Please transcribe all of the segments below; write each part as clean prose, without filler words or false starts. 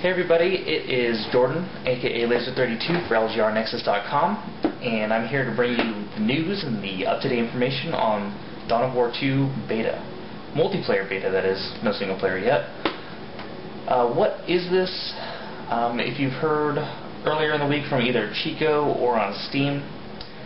Hey everybody, it is Jordan, aka Laser32 for LGRNexus.com, and I'm here to bring you the news and the up-to-date information on Dawn of War 2 beta. Multiplayer beta, that is, no single player yet. What is this? If you've heard earlier in the week from either Chico or on Steam,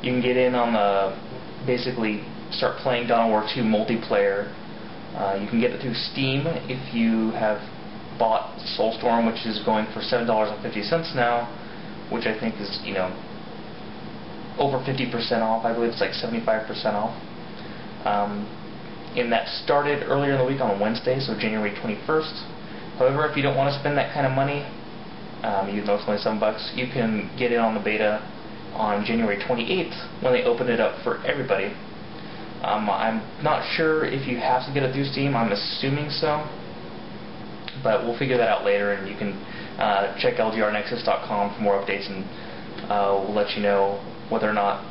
you can get in on the, basically start playing Dawn of War 2 multiplayer. You can get it through Steam if you have bought Soulstorm, which is going for $7.50 now, which I think is, you know, over 50% off. I believe it's like 75% off. And that started earlier in the week on Wednesday, so January 21st. However, if you don't want to spend that kind of money, even though it's only $7, you can get in on the beta on January 28th when they open it up for everybody. I'm not sure if you have to get it through Steam. I'm assuming so, but we'll figure that out later, and you can check LGRNexus.com for more updates, and we'll let you know whether or not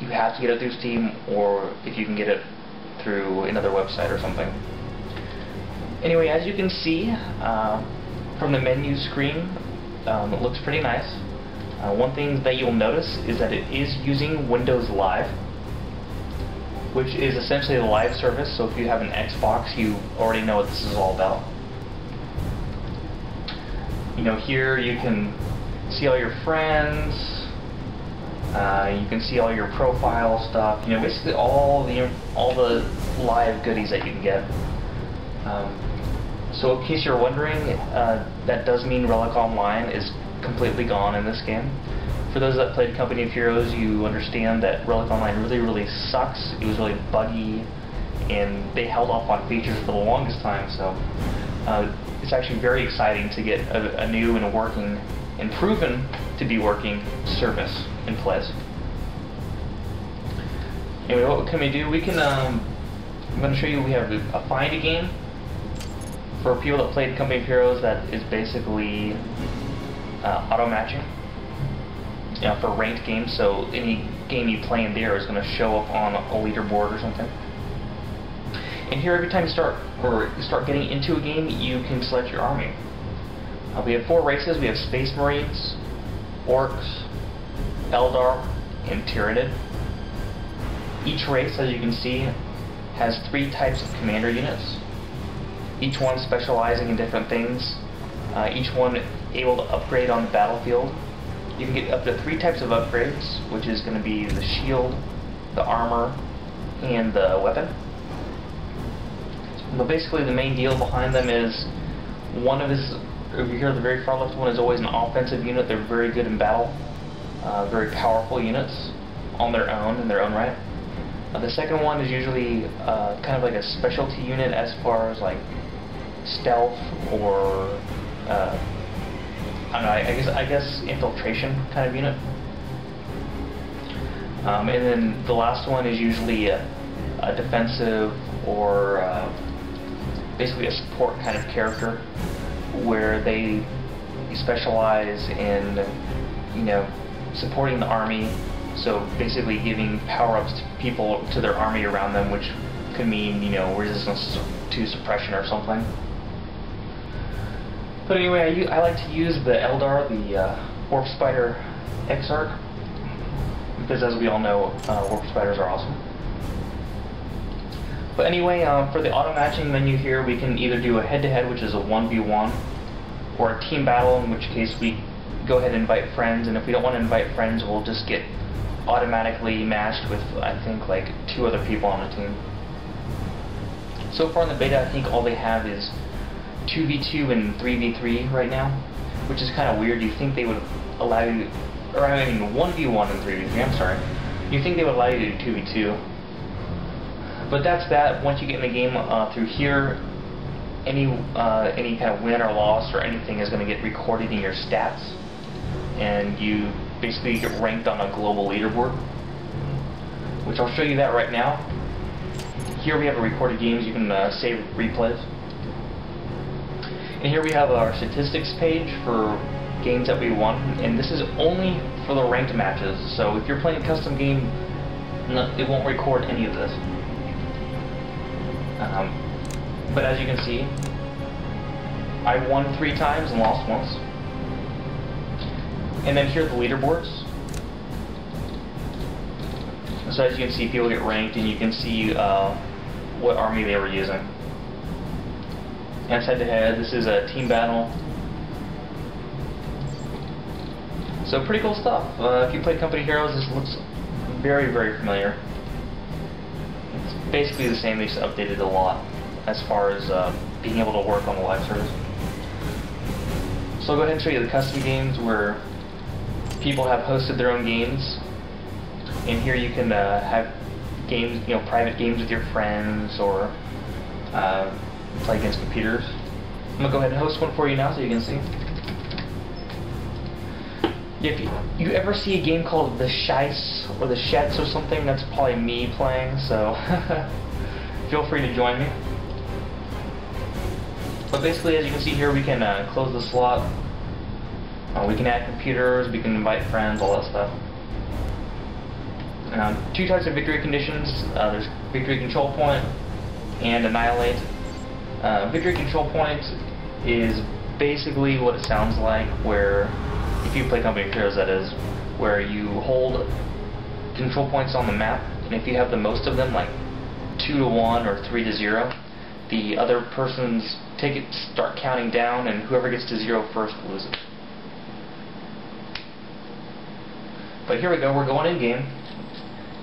you have to get it through Steam or if you can get it through another website or something. Anyway, as you can see from the menu screen, it looks pretty nice. One thing that you'll notice is that it is using Windows Live, which is essentially a live service, so if you have an Xbox, you already know what this is all about. You know, here you can see all your friends, you can see all your profile stuff, you know, basically all the live goodies that you can get. So in case you're wondering, that does mean Relic Online is completely gone in this game. For those that played Company of Heroes, you understand that Relic Online really sucks. It was really buggy, and they held off on features for the longest time, so it's actually very exciting to get a new and a working, and proven to be working, service in place. Anyway, what can we do? We can, I'm going to show you, we have a find a game. For people that played Company of Heroes, that is basically auto-matching. Yeah, for ranked games, so any game you play in there is going to show up on a leaderboard or something. And here, every time you start getting into a game, you can select your army. We have 4 races. We have Space Marines, Orcs, Eldar, and Tyranid. Each race, as you can see, has 3 types of commander units, each one specializing in different things, each one able to upgrade on the battlefield. You can get up to 3 types of upgrades, which is going to be the shield, the armor, and the weapon. But basically the main deal behind them is, one of his, over here the very far left one, is always an offensive unit. They're very good in battle, very powerful units on their own, in their own right. The second one is usually kind of like a specialty unit as far as like stealth or I don't know, I guess infiltration kind of unit. And then the last one is usually a defensive or basically a support kind of character, where they specialize in, you know, supporting the army. So basically giving power-ups to people, to their army around them, which could mean, you know, resistance to suppression or something. But anyway, I like to use the Eldar, the Warp Spider Exarch, because as we all know, Warp Spiders are awesome. But anyway, for the auto-matching menu here, we can either do a head-to-head, which is a 1v1, or a team battle, in which case we go ahead and invite friends, and if we don't want to invite friends, we'll just get automatically matched with, I think, like 2 other people on the team. So far in the beta, I think all they have is 2v2 and 3v3 right now, which is kind of weird. You think they would allow you, or I mean 1v1 and 3v3, I'm sorry. You think they would allow you to do 2v2. But that's that. Once you get in the game through here, any kind of win or loss or anything is going to get recorded in your stats, and you basically get ranked on a global leaderboard, which I'll show you that right now. Here we have a recorded games. You can save replays. And here we have our statistics page for games that we won, and this is only for the ranked matches. So if you're playing a custom game, it won't record any of this. But as you can see, I won 3 times and lost once. And then here are the leaderboards. So as you can see, people get ranked, and you can see what army they were using. And it's head-to-head. This is a team battle. So pretty cool stuff. If you play Company Heroes, this looks very, very familiar. It's basically the same. They just updated it a lot as far as being able to work on the live service. So I'll go ahead and show you the custom games where people have hosted their own games. And here you can have games, private games with your friends, or play against computers. I'm gonna go ahead and host one for you now so you can see. If you ever see a game called The Shice or The Shets or something, that's probably me playing, so feel free to join me. But basically, as you can see here, we can close the slot. We can add computers, we can invite friends, all that stuff. 2 types of victory conditions. There's victory control point and annihilate. Victory control point is basically what it sounds like, where if you play Company of Heroes, that is, where you hold control points on the map, and if you have the most of them, like 2 to 1 or 3 to 0, the other person's tickets start counting down, and whoever gets to 0 first loses. But here we go, we're going in game.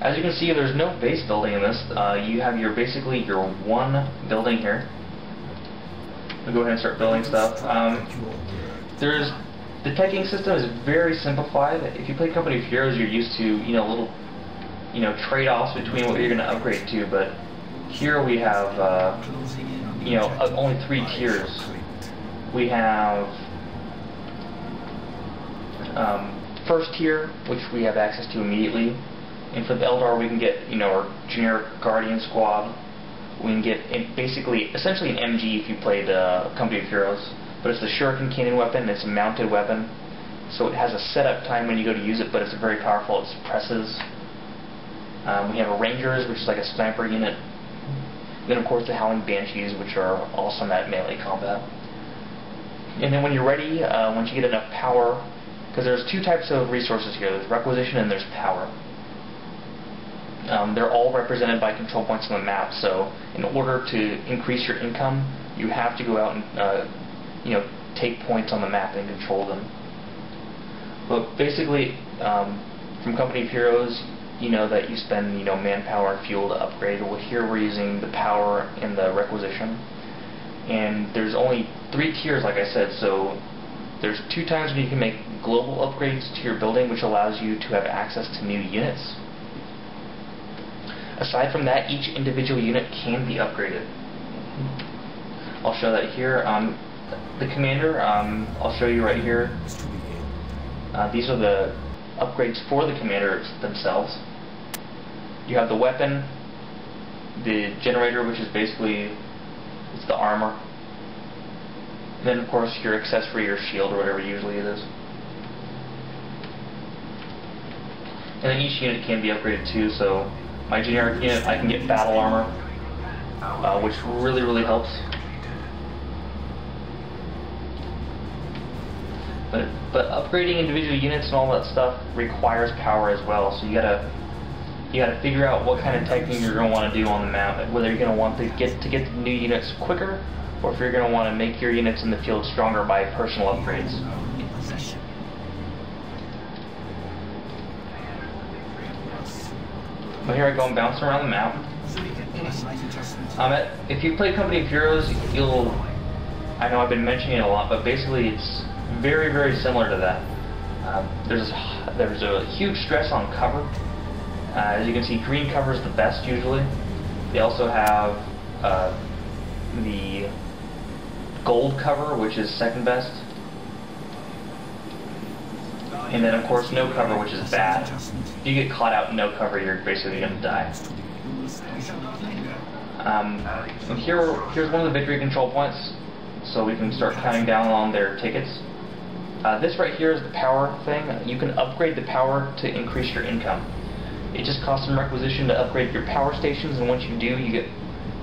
As you can see, there's no base building in this. You have basically your one building here. We'll go ahead and start building stuff. The teching system is very simplified. If you play Company of Heroes, you're used to little trade-offs between what you're going to upgrade to. But here we have only 3 tiers. We have first tier, which we have access to immediately. And for the Eldar, we can get, our generic Guardian squad. We can get essentially an MG if you played Company of Heroes. But it's the Shuriken cannon weapon, it's a mounted weapon. So it has a setup time when you go to use it, but it's very powerful, it suppresses. We have Rangers, which is like a sniper unit. Then of course the Howling Banshees, which are awesome at melee combat. And then when you're ready, once you get enough power, because there's 2 types of resources here, there's requisition and there's power. They're all represented by control points on the map, so in order to increase your income, you have to go out and take points on the map and control them. But basically, from Company of Heroes, you know that you spend manpower and fuel to upgrade. Well, here we're using the power and the requisition, and there's only 3 tiers, like I said. So there's 2 times when you can make global upgrades to your building, which allows you to have access to new units. Aside from that, each individual unit can be upgraded. I'll show that here. The commander, I'll show you right here. These are the upgrades for the commanders themselves. You have the weapon, the generator, which is basically it's the armor. And then, of course, your accessory, your shield, or whatever usually it is. And then each unit can be upgraded too. So my generic unit, I can get battle armor, which really, really helps. But upgrading individual units and all that stuff requires power as well. So you gotta figure out what kind of technique you're gonna want to do on the map, whether you're gonna want to get the new units quicker, or if you're gonna want to make your units in the field stronger by personal upgrades. But here I go, I'm bouncing around the map. If you play Company of Heroes, I know I've been mentioning it a lot, but basically it's very, very similar to that. There's a huge stress on cover. As you can see, green cover is the best usually. They also have the gold cover, which is second best. And then of course no cover, which is bad. If you get caught out in no cover, you're basically going to die. Here's one of the victory control points, so we can start counting down on their tickets. This right here is the power thing. You can upgrade the power to increase your income. It just costs some requisition to upgrade your power stations, and once you do, you get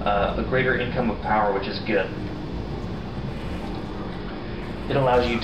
a greater income of power, which is good. It allows you